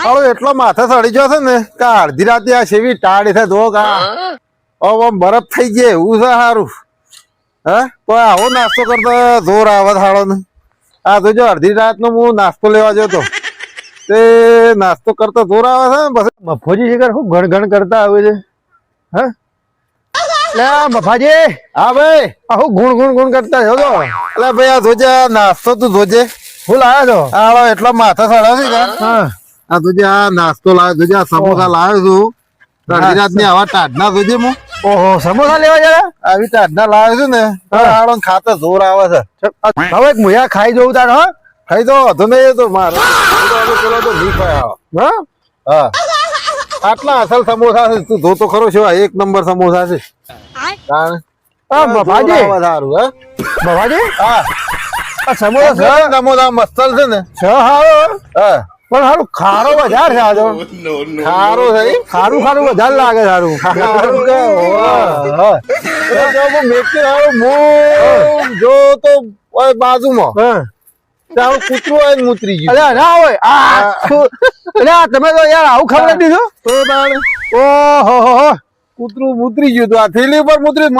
હાલો એટલો માથે સડી ગયો છે ને કે અડધી રાતે આ સેવી ટાળી છે જો કા બરફ થઈ જાય એવું છે સારું. હે કોઈ આવો નાસ્તો કરતા જોર આવે હાળો ને. આ તો જો અડધી રાત નો હું નાસ્તો લેવા જતો તે નાસ્તો કરતા જોર આવે છે ને બસ મફોજી શિખર શું ગણ ગણ કરતા આવે છે. હે લે મફાજી. હા ભાઈ હું ગુણ ગુણ ગુણ કરતા છો તો. એટલે ભાઈ આ જોજે નાસ્તો તું જોજે હું લાવ્યો છો. હા એટલો માથા સડા છે હા આ જોજે આ નાસ્તો લાવ્યો જોજે આ સમોસા લાવ્યો છું. અડધી રાત ની આવા ટાઢના જોજે હું. ઓહો સમોસા લેવા જરા આવી ટાઢના લાવ્યો છું ને આડો ખાતા જોર આવે છે. હવે એક મુયા ખાઈ જવું તાર હા ખાઈ દો વધુ નહીં તો મારે પેલો તો નહીં ખાય હા આટલા અસલ સમોસા છે તું જોતો ખરો છે એક નંબર સમોસા છે. બાબાજી સારું હે બાબાજી હા સમોસા સમોસા મસ્તલ છે ને હા પણ સારું ખારો વધારે છે આજો ખારો છે ખારું ખારું વધારે લાગે સારું જો તો બાજુમાં કૂતરું હોય મૂતરી ગયું ના હોય તમે તો યાર આવું ખબર દીધું ઓહો કૂતરું મૂતરી ગયું તો આ થેલી ઉપર મૂતરી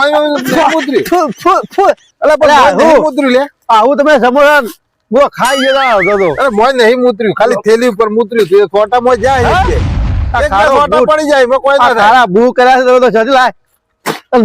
મૂતરી લે આવું તમે સમોસા ખાઈ ગયેલા હતો મોય નહીં મૂતર્યું ખાલી થેલી ઉપર મૂતર્યું ફોટા માં જાય પડી જાય કોઈ બૂ કર્યા છે તો